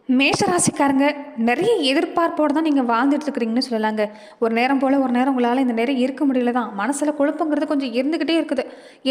மேஷராசிக்காரங்க நிறைய எதிர்பார்ப்போடு தான் நீங்கள் வாழ்ந்துட்டு இருக்கிறீங்கன்னு சொல்லலாங்க. ஒரு நேரம் போல் ஒரு நேரம் உங்களால் இந்த நேரம் இருக்க முடியல தான். மனசில் குழப்பங்கிறது கொஞ்சம் இருந்துக்கிட்டே இருக்குது.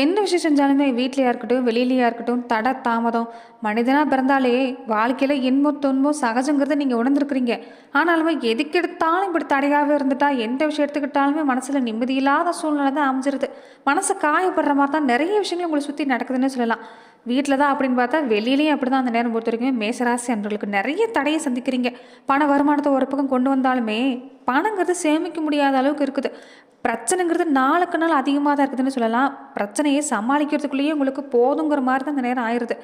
எந்த விஷயம் செஞ்சாலுமே வீட்லையா இருக்கட்டும், வெளியிலையா இருக்கட்டும், தட தாமதம். மனிதனாக பிறந்தாலே வாழ்க்கையில் இன்பம் துன்பம் சகஜங்கிறத நீங்கள் உணர்ந்துருக்கிறீங்க. ஆனாலுமே எதுக்கு எடுத்தாலும் இப்படி தடையாகவே இருந்துட்டா எந்த விஷயம் எடுத்துக்கிட்டாலுமே மனசில் நிம்மதியில்லாத சூழ்நிலை தான் அமைஞ்சிருது. மனசு காயப்படுற மாதிரி தான் நிறைய விஷயங்கள் உங்களை சுற்றி நடக்குதுன்னு சொல்லலாம். வீட்டில் தான் அப்படின்னு பார்த்தா வெளியிலையும் அப்படி தான் அந்த நேரம் பொறுத்த வரைக்கும் மேசராசி அன்றர்களுக்கு நிறைய தடையை சந்திக்கிறீங்க. பண வருமானத்தை ஒரு பக்கம் கொண்டு வந்தாலுமே பணங்கிறது சேமிக்க முடியாத அளவுக்கு இருக்குது. பிரச்சனைங்கிறது நாளுக்கு நாள் அதிகமாக தான் இருக்குதுன்னு சொல்லலாம். பிரச்சனையை சமாளிக்கிறதுக்குள்ளேயே உங்களுக்கு போதுங்கிற மாதிரி தான் அந்த நேரம் ஆயிடுது.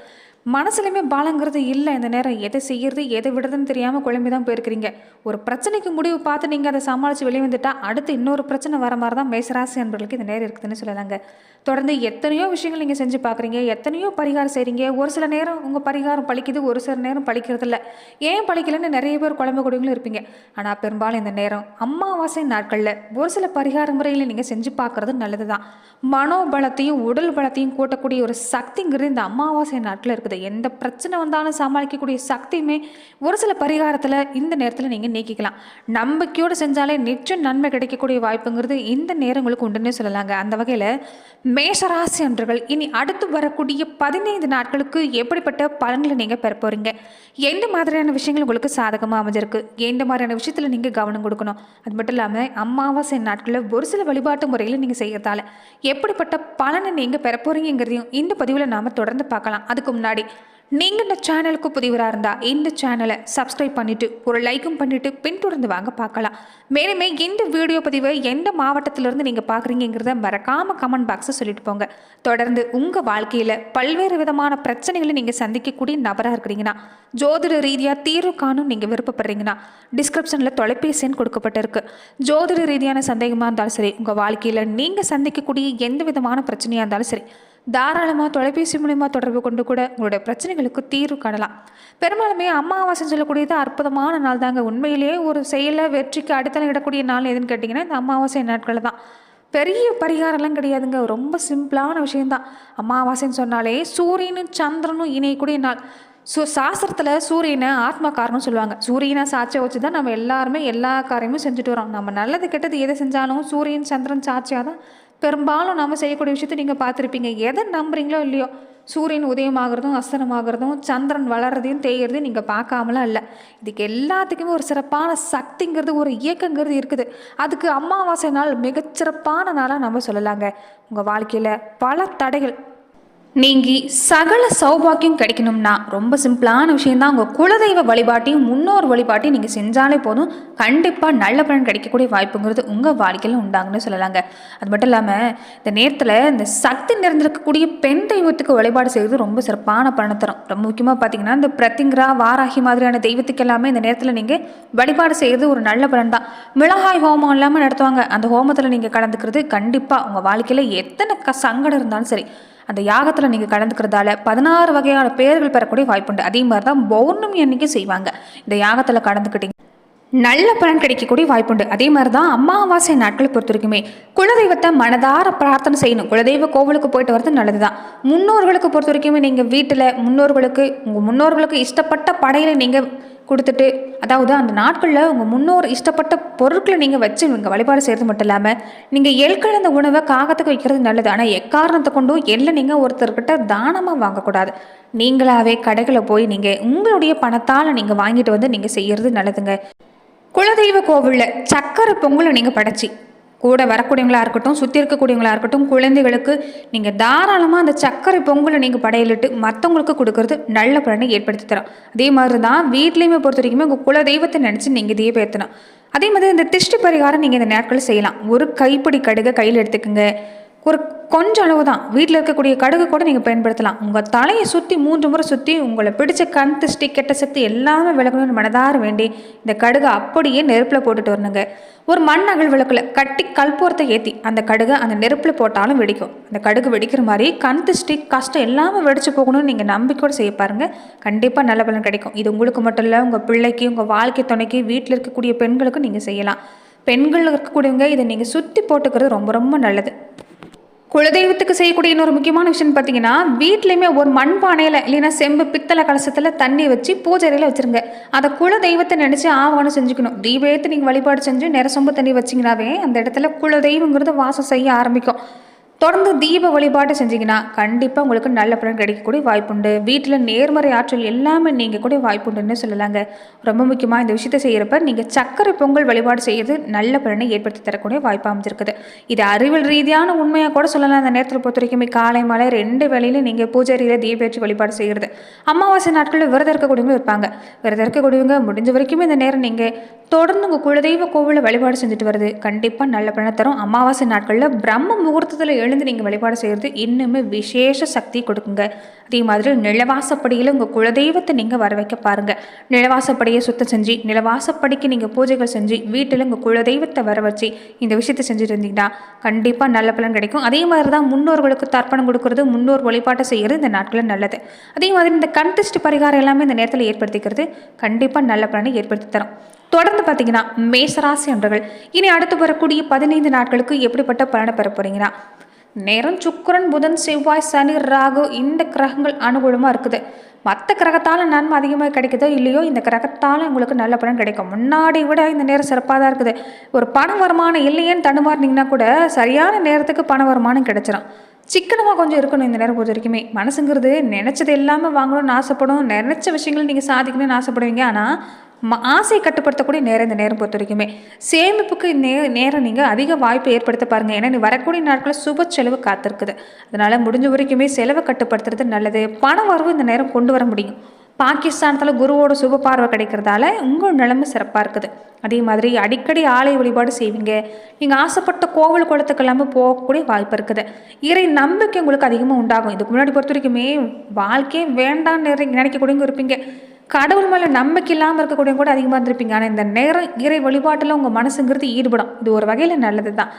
மனசுலையுமே பலங்கிறது இல்லை. இந்த நேரம் எதை செய்யறது எதை விடுறதுன்னு தெரியாமல் குழம்பி தான் போயிருக்கிறீங்க. ஒரு பிரச்சனைக்கு முடிவு பார்த்து நீங்கள் அதை சமாளித்து வெளியே வந்துட்டா அடுத்து இன்னொரு பிரச்சனை வர மாதிரி தான் மேசராசி அன்பர்களுக்கு இந்த நேரம் இருக்குதுன்னு சொல்லலாங்க. தொடர்ந்து எத்தனையோ விஷயங்கள் நீங்கள் செஞ்சு பார்க்குறீங்க, எத்தனையோ பரிகாரம் செய்கிறீங்க. ஒரு சில நேரம் உங்கள் பரிகாரம் பழிக்குது, ஒரு சில நேரம் பழிக்கிறதில்ல. ஏன் பழிக்கலன்னு நிறைய பேர் குழம்பக்கூடியவங்களும் இருப்பீங்க. ஆனால் பெரும்பாலும் இந்த நேரம் அமாவாசை நாட்களில் ஒரு சில பரிகார முறையில் நீங்கள் செஞ்சு பார்க்குறது நல்லது தான். மனோபலத்தையும் உடல் பலத்தையும் கூட்டக்கூடிய ஒரு சக்திங்கிறது இந்த அமாவாசை நாட்களில் இருக்குது. எந்த பிரச்சனை வந்தாலும் சமாளிக்கக்கூடிய சக்தியுமே ஒரு சில பரிகாரத்தில் இந்த நேரத்தில் நீங்கள் நீக்கிக்கலாம். நம்பிக்கையோடு செஞ்சாலே நிச்சயம் நன்மை கிடைக்கக்கூடிய வாய்ப்புங்கிறது இந்த நேரங்களுக்கு உண்டுன்னே சொல்லலாங்க. அந்த வகையில் மேஷராசி அன்றர்கள் இனி அடுத்து வரக்கூடிய 15 நாட்களுக்கு எப்படிப்பட்ட பலன்களை நீங்கள் பெற போகிறீங்க, எந்த மாதிரியான விஷயங்கள் உங்களுக்கு சாதகமாக அமைஞ்சிருக்கு, எந்த மாதிரியான விஷயத்தில் நீங்கள் கவனம் கொடுக்கணும், அது மட்டும் இல்லாமல் அமாவாசை நாட்களில் ஒரு சில வழிபாட்டு முறையில் நீங்கள் செய்யறதால எப்படிப்பட்ட பலனை நீங்கள் பெற போகிறீங்கிறதையும் இந்த பதிவில் நாம் தொடர்ந்து பார்க்கலாம். அதுக்கு முன்னாடி நீங்கள் இந்த சேனலுக்கு புதிவராக இருந்தால் இந்த சேனலை சப்ஸ்கிரைப் பண்ணிவிட்டு ஒரு லைக்கும் பண்ணிவிட்டு பின்தொடர்ந்து வாங்க பார்க்கலாம். மேலுமே இந்த வீடியோ பதிவை எந்த மாவட்டத்திலிருந்து நீங்கள் பார்க்குறீங்கிறத மறக்காமல் கமெண்ட் பாக்ஸை சொல்லிட்டு போங்க. தொடர்ந்து உங்கள் வாழ்க்கையில் பல்வேறு விதமான பிரச்சனைகளை நீங்கள் சந்திக்கக்கூடிய நபராக இருக்கிறீங்கன்னா, ஜோதிட ரீதியாக தீர்வு காணும் நீங்கள் விருப்பப்படுறீங்கன்னா டிஸ்கிரிப்ஷனில் தொலைபேசி எண் கொடுக்கப்பட்டிருக்கு. ஜோதிட ரீதியான சந்தேகமாக இருந்தாலும் சரி, உங்கள் வாழ்க்கையில் நீங்கள் சந்திக்கக்கூடிய எந்த விதமான பிரச்சனையாக இருந்தாலும் சரி, தாராளமாக தொலைபேசி மூலிமா தொடர்பு கொண்டு கூட உங்களுடைய பிரச்சனைகளுக்கு தீர்வு காணலாம். பெரும்பாலுமே அமாவாசை சொல்லக்கூடியது அற்புதமான நாள் தாங்க. உண்மையிலேயே ஒரு செயலை வெற்றிக்கு அடித்தளம் இடக்கூடிய நாள் எதுன்னு கேட்டிங்கன்னா இந்த அமாவாசை நாட்கள் தான். பெரிய பரிகாரம்லாம் கிடையாதுங்க, ரொம்ப சிம்பிளான விஷயம்தான். அமாவாசைன்னு சொன்னாலே சூரியனும் சந்திரனும் இணையக்கூடிய நாள். சாஸ்திரத்தில் சூரியனை ஆத்மா காரணம் சொல்லுவாங்க. சூரியனை சாட்சியை வச்சு தான் நம்ம எல்லாருமே எல்லா காரியமும் செஞ்சுட்டு வரோம். நம்ம நல்லது கெட்டது எதை செஞ்சாலும் சூரியன் சந்திரன் சாட்சியாக தான் பெரும்பாலும் நம்ம செய்யக்கூடிய விஷயத்தை நீங்கள் பார்த்துருப்பீங்க. எதை நம்புறீங்களோ இல்லையோ, சூரியன் உதயமாகிறதும் அஸ்தனமாகிறதும் சந்திரன் வளர்றதையும் தேய்கிறதையும் நீங்கள் பார்க்காமலாம் இல்லை. இதுக்கு எல்லாத்துக்குமே ஒரு சிறப்பான சக்திங்கிறது ஒரு இயக்கங்கிறது இருக்குது. அதுக்கு அமாவாசை நாள் மிகச்சிறப்பான நாளாக நம்ம சொல்லலாங்க. உங்கள் வாழ்க்கையில் பல தடைகள் நீங்கி சகல சௌபாக்கியம் கிடைக்கணும்னா ரொம்ப சிம்பிளான விஷயந்தான். உங்கள் குலதெய்வ வழிபாட்டையும் முன்னோர் வழிபாட்டையும் நீங்கள் செஞ்சாலே போதும், கண்டிப்பாக நல்ல பலன் கிடைக்கக்கூடிய வாய்ப்புங்கிறது உங்கள் வாழ்க்கையில் உண்டாங்கன்னு சொல்லலாங்க. அது மட்டும் இல்லாமல் இந்த நேரத்தில் இந்த சக்தி நிறைந்திருக்கக்கூடிய பெண் தெய்வத்துக்கு வழிபாடு செய்வது ரொம்ப சிறப்பான பலனை தரும். ரொம்ப முக்கியமாக பார்த்தீங்கன்னா இந்த பிரத்திங்கரா வாராகி மாதிரியான தெய்வத்துக்கு எல்லாமே இந்த நேரத்தில் நீங்கள் வழிபாடு செய்கிறது ஒரு நல்ல பலன் தான். மிளகாய் ஹோமம் இல்லாமல் நடத்துவாங்க. அந்த ஹோமத்தில் நீங்கள் கலந்துக்கிறது கண்டிப்பாக உங்கள் வாழ்க்கையில் எத்தனை சங்கடம் இருந்தாலும் சரி, அந்த யாகத்தில் நீங்கள் கலந்துக்கிறதால 16 வகையான பேர்கள் பெறக்கூடிய வாய்ப்புண்டு. அதே மாதிரி தான் பௌர்ணமி அன்னைக்கு செய்வாங்க. இந்த யாகத்தில் கலந்துக்கிட்டீங்க நல்ல பலன் கிடைக்கக்கூடிய வாய்ப்புண்டு. அதே மாதிரி தான் அமாவாசை நாட்களை பொறுத்த வரைக்குமே குலதெய்வத்தை மனதார பிரார்த்தனை செய்யணும். குலதெய்வ கோவிலுக்கு போயிட்டு வரது நல்லது தான். முன்னோர்களுக்கு பொறுத்த வரைக்குமே நீங்கள் வீட்டில் உங்கள் முன்னோர்களுக்கு இஷ்டப்பட்ட படையில நீங்கள் கொடுத்துட்டு, அதாவது அந்த நாட்களில் உங்கள் முன்னோர் இஷ்டப்பட்ட பொருட்களை நீங்கள் வச்சு நீங்கள் வழிபாடு செய்கிறது மட்டும் இல்லாமல் நீங்கள் எள்கலந்த உணவை காகத்துக்கு வைக்கிறது நல்லது. ஆனால் எக்காரணத்தை கொண்டும் எள்ளை நீங்கள் ஒருத்தர்கிட்ட தானமாக வாங்கக்கூடாது. நீங்களாகவே கடைகளை போய் நீங்கள் உங்களுடைய பணத்தால் நீங்கள் வாங்கிட்டு வந்து நீங்கள் செய்கிறது நல்லதுங்க. குலதெய்வ கோவிலில் சக்கரை பொங்கலை நீங்கள் படைச்சி கூட வரக்கூடியவங்களா இருக்கட்டும், சுற்றி இருக்கக்கூடியவங்களா இருக்கட்டும், குழந்தைகளுக்கு நீங்கள் தாராளமாக அந்த சர்க்கரை பொங்கலை நீங்கள் படையலிட்டு மற்றவங்களுக்கு கொடுக்கறது நல்ல பலனை ஏற்படுத்தி தரோம். அதே மாதிரி தான் வீட்லேயுமே பொறுத்த வரைக்குமே உங்கள் குல தெய்வத்தை நினச்சி நீங்கள் தீபம் ஏற்றணும். அதே மாதிரி இந்த திஷ்டி பரிகாரம் நீங்கள் இந்த நாட்களில் செய்யலாம். ஒரு கைப்பிடி கடுகை கையில் எடுத்துக்கோங்க. ஒரு கொஞ்சம் அளவு தான், வீட்டில் இருக்கக்கூடிய கடுகு கூட நீங்கள் பயன்படுத்தலாம். உங்கள் தலையை சுற்றி 3 முறை சுற்றி உங்களை பிடிச்ச கண் திருஷ்டி கெட்ட சக்தி எல்லாமே விளக்கணும்னு மனதார வேண்டி இந்த கடுகை அப்படியே நெருப்பில் போட்டுட்டு வரணுங்க. ஒரு மண் அகல் விளக்கில் கட்டி கற்பூரத்தை ஏற்றி அந்த கடுகை அந்த நெருப்பில் போட்டாலும் வெடிக்கும். அந்த கடுகு வெடிக்கிற மாதிரி கண் திருஷ்டி கஷ்டம் எல்லாமே வெடிச்சு போகணும்னு நீங்கள் நம்பிக்கையோடு செய்ய பாருங்கள். கண்டிப்பாக நல்ல பலன் கிடைக்கும். இது உங்களுக்கு மட்டும் இல்லை, உங்கள் பிள்ளைக்கு, உங்கள் வாழ்க்கை துணைக்கு, வீட்டில் இருக்கக்கூடிய பெண்களுக்கும் நீங்கள் செய்யலாம். பெண்கள் இருக்கக்கூடியவங்க இதை நீங்கள் சுற்றி போட்டுக்கிறது ரொம்ப ரொம்ப நல்லது. குலதெய்வத்துக்கு செய்யக்கூடிய இன்னொரு முக்கியமான விஷயம் பார்த்தீங்கன்னா, வீட்லயுமே ஒரு மண்பானையில இல்லைன்னா செம்பு, பித்தள கலசத்துல தண்ணி வச்சு பூஜை அறையில வச்சுருங்க. அத குலதெய்வத்த நெனச்சு ஆவாகனம் செஞ்சுக்கணும். தீபம் ஏத்தி நீங்க வழிபாடு செஞ்சு நிற சொம்பு தண்ணி வச்சீங்கன்னாவே, அந்த இடத்துல குலதெய்வங்கிறது வாசம் செய்ய ஆரம்பிக்கும். தொடர்ந்து தீப வழிபாடு செஞ்சீங்கன்னா, கண்டிப்பா உங்களுக்கு நல்ல பலன் கிடைக்கக்கூடிய வாய்ப்புண்டு. வீட்ல நேர்மறை ஆற்றல் எல்லாமே நீங்கக்கூடிய வாய்ப்புண்டுன்னு சொல்லலாங்க. ரொம்ப முக்கியமா இந்த விஷயத்த செய்யறப்ப, நீங்க சர்க்கரை பொங்கல் வழிபாடு செய்யறது நல்ல பலனை ஏற்படுத்தி தரக்கூடிய வாய்ப்பா அமைஞ்சிருக்குது. இது அறிவியல் ரீதியான உண்மையா கூட சொல்லலாம். அந்த நேரத்துல பொறுத்தவரைக்குமே காலை, மாலை 2 வேளையிலும் நீங்க பூஜை அறையில தீபேற்றி வழிபாடு செய்யறது. அமாவாசை நாட்கள்ல விரதம் இருக்கக்கூடியவங்க இருப்பாங்க. விரதம் இருக்கக்கூடியவங்க முடிஞ்ச வரைக்குமே இந்த நேரம் நீங்க தொடர்ந்து உங்க குலதெய்வ கோவில்ல வழிபாடு செஞ்சுட்டு வருது கண்டிப்பா நல்ல பலனை தரும். அமாவாசை நாட்கள்ல பிரம்ம முகூர்த்தத்துல எழுந்து நீங்க வழிபாடு செய்யறது இன்னுமே விசேஷ சக்தி கொடுக்குங்க. அதே மாதிரி நிலவாசப்படியில் உங்க குலதெய்வத்தை நீங்க வர வைக்க பாருங்க. நிலவாசப்படியை சுத்தம் செஞ்சு நிலவாசப்படிக்கு நீங்க பூஜைகள் செஞ்சு வீட்டில் உங்க குலதெய்வத்தை வர வச்சு இந்த விஷயத்தை செஞ்சுட்டு இருந்தீங்கன்னா கண்டிப்பா நல்ல பலன் கிடைக்கும். அதே மாதிரி தான் முன்னோர்களுக்கு தர்ப்பணம் கொடுக்கறது, முன்னோர் வழிபாட்டை செய்யறது இந்த நாட்களில் நல்லது. அதே மாதிரி இந்த கண்திஷ்டி பரிகாரம் எல்லாமே இந்த நேரத்தில் ஏற்படுத்திக்கிறது கண்டிப்பா நல்ல பலனை ஏற்படுத்தி தரும். தொடர்ந்து பார்த்தீங்கன்னா மேசராசி அன்பர்கள் இனி அடுத்து வரக்கூடிய 15 நாட்களுக்கு எப்படிப்பட்ட பலனை பெற போறீங்கன்னா, நேரம் சுக்கிரன், புதன், செவ்வாய், சனி, ராகு இந்த கிரகங்கள் அனுகூலமாக இருக்குது. மற்ற கிரகத்தால் நன்மை அதிகமாக கிடைக்குதோ இல்லையோ, இந்த கிரகத்தால் உங்களுக்கு நல்ல பலன் கிடைக்கும். முன்னாடி விட இந்த நேரம் சிறப்பாக தான் இருக்குது. ஒரு பண வருமானம் இல்லையேன்னு தடுமாறினீங்கன்னா கூட சரியான நேரத்துக்கு பண வருமானம் கிடைச்சிடும். சிக்கனமாக கொஞ்சம் இருக்கணும் இந்த நேரம் பொறுத்த வரைக்குமே. மனசுங்கிறது நினச்சது எல்லாமே வாங்கணும்னு ஆசைப்படும். நினச்ச விஷயங்கள் நீங்கள் சாதிக்கணும்னு ஆசைப்படுவீங்க. ஆனால் ஆசை கட்டுப்படுத்தக்கூடிய நேரம் இந்த நேரம் பொறுத்த வரைக்குமே. சேமிப்புக்கு நேரம் நீங்கள் அதிக வாய்ப்பை ஏற்படுத்த பாருங்கள். ஏன்னா நீ வரக்கூடிய நாட்களில் சுப செலவு காத்திருக்குது. அதனால் முடிஞ்ச வரைக்குமே செலவை கட்டுப்படுத்துறது நல்லது. பண வரவு இந்த நேரம் கொண்டு வர முடியும். பாகிஸ்தானத்தில் குருவோட சுப பார்வை கிடைக்கிறதால உங்கள் நிலைமை சிறப்பாக இருக்குது. அதே மாதிரி அடிக்கடி ஆலய வழிபாடு செய்வீங்க. நீங்கள் ஆசைப்பட்ட கோவில் குளத்துக்கு எல்லாமே போகக்கூடிய வாய்ப்பு இருக்குது. இறை நம்பிக்கை உங்களுக்கு அதிகமாக உண்டாகும். இதுக்கு முன்னாடி பொறுத்த வரைக்குமே வாழ்க்கையே வேண்டான்னு நினைக்கக்கூடியவங்க இருப்பீங்க. கடவுள் மேலே நம்பிக்கை இல்லாமல் இருக்கக்கூடியவங்க கூட அதிகமாக இருந்திருப்பீங்க. ஆனால் இந்த நேரம் இறை வழிபாட்டில் உங்கள் மனசுங்கிறது ஈடுபடும். இது ஒரு வகையில் நல்லது தான்.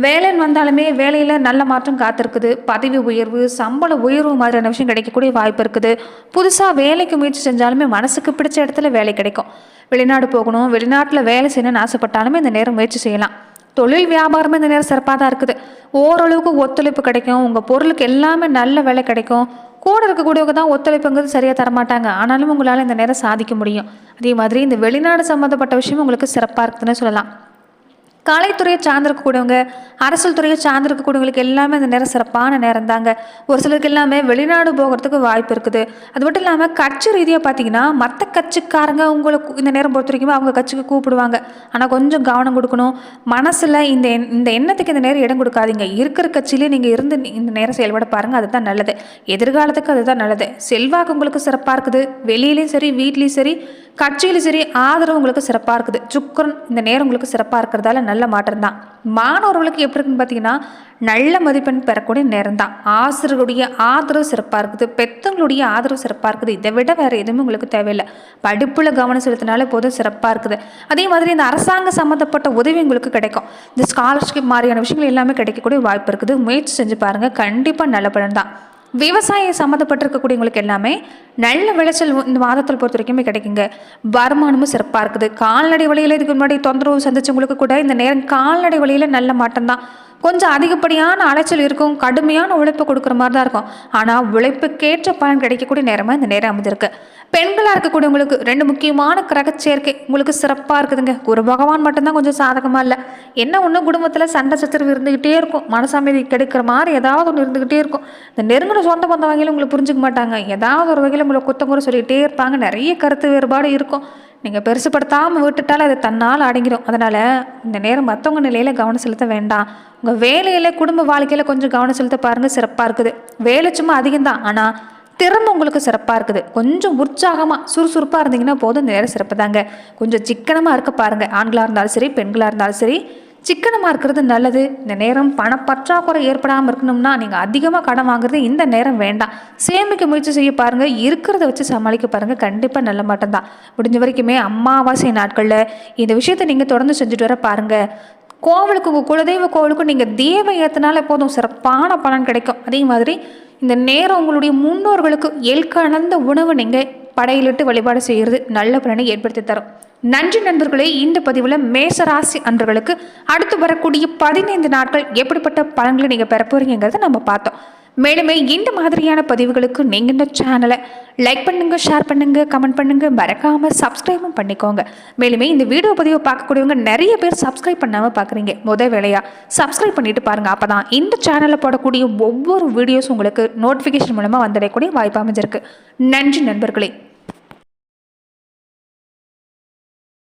வேலைன்னு வந்தாலுமே வேலையில் நல்ல மாற்றம் காத்திருக்குது. பதவி உயர்வு, சம்பள உயர்வு மாதிரியான விஷயம் கிடைக்கக்கூடிய வாய்ப்பு இருக்குது. புதுசாக வேலைக்கு முயற்சி செஞ்சாலுமே மனசுக்கு பிடிச்ச இடத்துல வேலை கிடைக்கும். வெளிநாடு போகணும், வெளிநாட்டில் வேலை செய்யணும்னு ஆசைப்பட்டாலுமே இந்த நேரம் முயற்சி செய்யலாம். தொழில் வியாபாரமே இந்த நேரம் சிறப்பாக தான் இருக்குது. ஓரளவுக்கு ஒத்துழைப்பு கிடைக்கும். உங்கள் பொருளுக்கு எல்லாமே நல்ல வேலை கிடைக்கும். கூட இருக்கக்கூடியவங்க தான் ஒத்துழைப்புங்கிறது சரியாக தரமாட்டாங்க. ஆனாலும் உங்களால் இந்த நேரம் சாதிக்க முடியும். அதே மாதிரி இந்த வெளிநாடு சம்மந்தப்பட்ட விஷயம் உங்களுக்கு சிறப்பாக இருக்குதுன்னு சொல்லலாம். கலைத்துறையை சார்ந்திருக்கக்கூடியவங்க, அரசியல் துறையை சார்ந்திருக்கக்கூடியவங்களுக்கு எல்லாமே இந்த நேரம் சிறப்பான நேரம் தாங்க. ஒரு சிலருக்கு எல்லாமே வெளிநாடு போகிறதுக்கு வாய்ப்பு இருக்குது. அது மட்டும் இல்லாமல் கட்சி ரீதியாக பார்த்தீங்கன்னா மற்ற கட்சிக்காரங்க உங்களுக்கு இந்த நேரம் பொறுத்த வரைக்கும் அவங்க கட்சிக்கு கூப்பிடுவாங்க. ஆனால் கொஞ்சம் கவனம் கொடுக்கணும். மனசில் இந்த எண்ணத்துக்கு இந்த நேரம் இடம் கொடுக்காதீங்க. இருக்கிற கட்சியிலே நீங்கள் இருந்து இந்த நேரம் செயல்பட பாருங்கள். அதுதான் நல்லது. எதிர்காலத்துக்கு அதுதான் நல்லது. செல்வாக்கு உங்களுக்கு சிறப்பாக இருக்குது. வெளியிலையும் சரி, வீட்லேயும் சரி, கட்சியிலும் சரி ஆதரவு உங்களுக்கு சிறப்பாக இருக்குது. சுக்கிரன் இந்த நேரம் உங்களுக்கு சிறப்பாக இருக்கிறதால நல்ல மாற்றம் தான். மாணவர்களுக்கு எப்படி இருக்குன்னு பார்த்தீங்கன்னா நல்ல மதிப்பெண் பெறக்கூடிய நேரம் தான். ஆசிரியர்களுடைய ஆதரவு சிறப்பாக இருக்குது. பெற்றவங்களுடைய ஆதரவு சிறப்பாக இருக்குது. இதை விட வேறு எதுவுமே உங்களுக்கு தேவையில்லை. படிப்பில் கவனம் செலுத்தினாலே போதும், சிறப்பாக இருக்குது. அதே மாதிரி இந்த அரசாங்க சம்மந்தப்பட்ட உதவி உங்களுக்கு கிடைக்கும். இந்த ஸ்காலர்ஷிப் மாதிரியான விஷயங்கள் எல்லாமே கிடைக்கக்கூடிய வாய்ப்பு இருக்குது. முயற்சி செஞ்சு பாருங்கள், கண்டிப்பாக நல்ல பலன் தான். விவசாயம் சம்மந்தப்பட்டிருக்கக்கூடியவங்களுக்கு எல்லாமே நல்ல விளைச்சல் இந்த மாதத்தில் பொறுத்த வரைக்குமே கிடைக்குங்க. வருமானமும் சிறப்பாக இருக்குது. கால்நடை வழியில் இதுக்கு முன்னாடி தொந்தரவு சந்திச்சவங்களுக்கு கூட இந்த நேரம் கால்நடை வழியில் நல்ல மாற்றம் தான். கொஞ்சம் அதிகப்படியான அலைச்சல் இருக்கும். கடுமையான உழைப்பு கொடுக்குற மாதிரி தான் இருக்கும். ஆனால் உழைப்புக்கேற்ற பலன் கிடைக்கக்கூடிய நேரமாக இந்த நேரம் அமைஞ்சிருக்கு. பெண்களாக இருக்கக்கூடியவங்களுக்கு 2 முக்கியமான கிரக சேர்க்கை உங்களுக்கு சிறப்பாக இருக்குதுங்க. குரு பகவான் மட்டும்தான் கொஞ்சம் சாதகமாக இல்லை. என்ன ஒன்று, குடும்பத்தில் சண்டை சச்சரவு இருந்துக்கிட்டே இருக்கும். மனசமைதி கிடைக்கிற மாதிரி ஏதாவது ஒன்று இருந்துக்கிட்டே இருக்கும். இந்த நெருங்கின சொந்த பந்த வகையில் உங்களுக்கு புரிஞ்சுக்க மாட்டாங்க. ஏதாவது ஒரு வகையில் உங்களை குத்தங்குறை சொல்லிகிட்டே இருப்பாங்க. நிறைய கருத்து வேறுபாடு இருக்கும். நீங்கள் பெருசுப்படுத்தாமல் விட்டுட்டாலும் அது தன்னால் அடங்கிடும். அதனால் இந்த நேரம் மற்றவங்க நிலையில் கவனம் செலுத்த வேண்டாம். உங்கள் வேலையில், குடும்ப வாழ்க்கையில் கொஞ்சம் கவனம் செலுத்த பாருங்கள், சிறப்பாக இருக்குது. வேலை சும்மா அதிகம்தான், ஆனால் திறமை உங்களுக்கு சிறப்பாக இருக்குது. கொஞ்சம் உற்சாகமாக சுறுசுறுப்பாக இருந்தீங்கன்னா போதும், இந்த நேரம் சிறப்பு தாங்க. கொஞ்சம் சிக்கனமாக இருக்க பாருங்கள். ஆண்களாக இருந்தாலும் சரி, பெண்களாக இருந்தாலும் சரி, சிக்கனமாக இருக்கிறது நல்லது. இந்த நேரம் பணப்பற்றாக்குறை ஏற்படாமல் இருக்கணும்னா நீங்கள் அதிகமாக கடன் வாங்குறது இந்த நேரம் வேண்டாம். சேமிக்க முயற்சி செய்ய பாருங்கள். இருக்கிறத வச்சு சமாளிக்க பாருங்கள். கண்டிப்பாக நல்ல மாட்டம் தான். முடிஞ்ச வரைக்குமே அமாவாசை நாட்களில் இந்த விஷயத்தை நீங்கள் தொடர்ந்து செஞ்சுட்டு வர பாருங்கள். கோவிலுக்கு, உங்கள் குலதெய்வ கோவிலுக்கும் நீங்கள் தீபம் ஏற்றினாலே போதும், சிறப்பான பலன் கிடைக்கும். அதே மாதிரி இந்த நேரம் உங்களுடைய முன்னோர்களுக்கு கலந்த உணவு நீங்கள் படையிலிட்டு வழிபாடு செய்கிறது நல்ல பலனை ஏற்படுத்தி தரும். நன்றி நண்பர்களே. இந்த பதிவில் மேசராசி அன்பர்களுக்கு அடுத்து வரக்கூடிய 15 நாட்கள் எப்படிப்பட்ட பலன்களை நீங்கள் பெற போறீங்கிறத நம்ம பார்த்தோம். மேலுமே இந்த மாதிரியான பதிவுகளுக்கு நீங்கள் இந்த சேனலை லைக் பண்ணுங்கள், ஷேர் பண்ணுங்கள், கமெண்ட் பண்ணுங்கள், மறக்காமல் சப்ஸ்கிரைபும் பண்ணிக்கோங்க. மேலுமே இந்த வீடியோ பதிவை பார்க்கக்கூடியவங்க நிறைய பேர் சப்ஸ்கிரைப் பண்ணாமல் பார்க்குறீங்க. வேலையாக சப்ஸ்கிரைப் பண்ணிட்டு பாருங்கள். அப்போ தான் இந்த சேனலில் போடக்கூடிய ஒவ்வொரு வீடியோஸும் உங்களுக்கு நோட்டிஃபிகேஷன் மூலமாக வந்தடையக்கூடிய வாய்ப்பு அமைஞ்சிருக்கு. நன்றி நண்பர்களே.